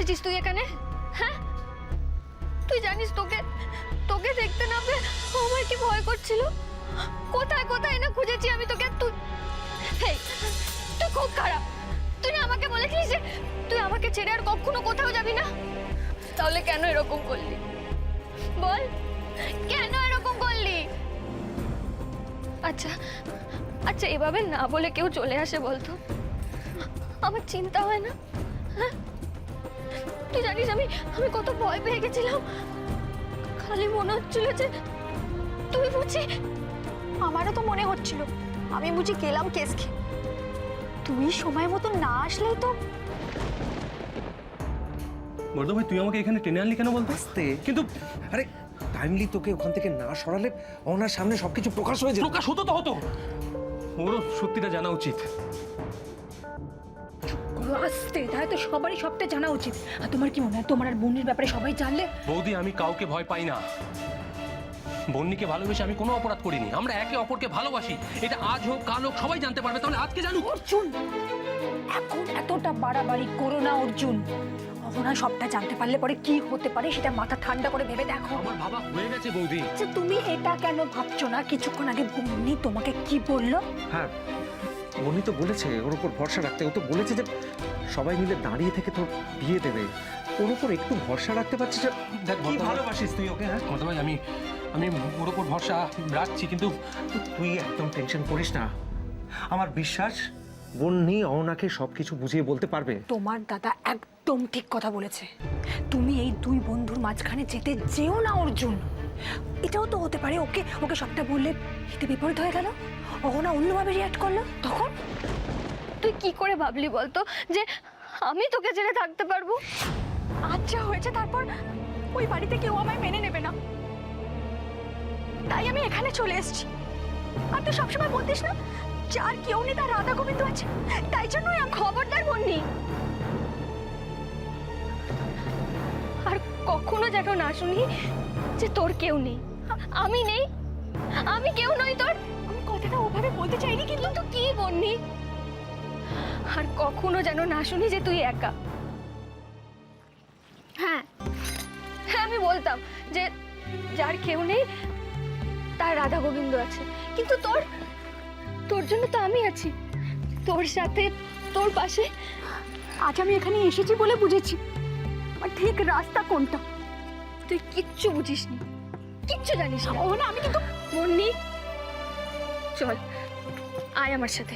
এসেছিস তুই এখানে? হ্যাঁ, তুই জানিস তোকে তোকে দেখতে না পেয়ে আমার কি ভয় করছিল। কোথায় কোথায় না খুঁজেছি আমি তোকে। তুই তুই খুব খারাপ। তুই না আমাকে বলেছিলিস যে তুই আমাকে ছেড়ে আর কখনো কোথাও যাবি না। তাহলে কেন এরকম করলি বল, কেন এরকম করলি? আচ্ছা আচ্ছা, এভাবে না বলে কেউ চলে আসে বলতো, আমার চিন্তা হয় না? হ্যাঁ, তুই জানিস আমি আমি কত ভয় পেয়ে গেছিলাম। খালি মনে হচ্ছিল যে তুই বুঝি। আমারও তো মনে হচ্ছিল আমি বুঝি গেলাম কেস খেয়ে। তুই সময় মতো না আসলেই তো। বর্ধ ভাই, তুই আমাকে এখানে টেনে আনলি কেন বলতো? কিন্তু আরে টাইমলি তোকে ওখান থেকে না সরালে ওনার সামনে সবকিছু প্রকাশ হয়ে যেত। প্রকাশ হতো তো হতো, ওরও সত্যিটা জানা উচিত। আস্তে, তাই তো সবারই সবটা জানা উচিত। আর তোমার কি মনে হয় তোমার আর বোনের ব্যাপারে সবাই জানলে? বৌদি, আমি কাউকে ভয় পাই না। বন্নিকে ভালোবেসে আমি কোনো অপরাধ করিনি। আমরা একে অপরকে ভালোবাসি, এটা আজ হোক কাল হোক সবাই জানতে পারবে। তাহলে আজকে জানুক। অর্জুন, এখন এতটা বাড়াবাড়ি করো না অর্জুন। অহনা সবটা জানতে পারলে পরে কি হতে পারে সেটা মাথা ঠান্ডা করে ভেবে দেখো। আমার ভাবা হয়ে গেছে বৌদি। আচ্ছা, তুমি এটা কেন ভাবছো না? কিছুক্ষণ আগে বন্নি তোমাকে কি বললো? হ্যাঁ, উনি তো বলেছে ওর উপর ভরসা রাখতে। ও তো বলেছে যে সবাই মিলে দাঁড়িয়ে থেকে তোর বিয়ে দেবে। ওর উপর একটু ভরসা রাখতে পারছিস? দেখ, কি ভালোবাসিস তুই ওকে? হ্যাঁ, বর্ধ ভাই, আমি আমি ওর উপর ভরসা রাখছি, কিন্তু তুই একদম টেনশন করিস না। আমার বিশ্বাস বন্নি অহনাকে সবকিছু বুঝিয়ে বলতে পারবে। তোমার দাদা একদম ঠিক কথা বলেছে। তুমি এই দুই বন্ধুর মাঝখানে যেতে যেও না অর্জুন। এটাও তো হতে পারে ওকে ওকে সবটা বললে এতে বিপরীত হয়ে গেল, অহনা অন্যভাবে রিয়াক্ট করলো, তখন? তুই কি করে ভাবলি বলতো যে আমি তোকে ছেড়ে থাকতে পারবো? আচ্ছা হয়েছে, তারপর ওই বাড়িতে কেউ আমায় মেনে নেবে না, তাই আমি এখানে চলে এসেছি। আর তুই সবসময় বলতিস না যার কেউ নেই তার রাধা গোবিন্দ আছে, তাই জন্যই আমি। খবরদার বন্নি, আর কখনো যেন না শুনি যে তোর কেউ নেই। আমি নেই, আমি কেউ নই তোর। আমি কথাটা ওভাবে বলতে চাইনি, কিন্তু কি বন্নি, আর কখনো যেন না শুনি যে তুই একা। হ্যাঁ হ্যাঁ, আমি বলতাম যে যার কেউ নেই তার রাধা গোবিন্দ আছে, কিন্তু তোর তোর জন্য তো আমি আছি, তোর সাথে, তোর পাশে। আজ আমি এখানে এসেছি বলে বুঝেছি আমার ঠিক রাস্তা কোনটা। তুই কিচ্ছু বুঝিসনি, কিচ্ছু জানিস না। ও না, আমি কিন্তু বন্নি, চল আয় আমার সাথে।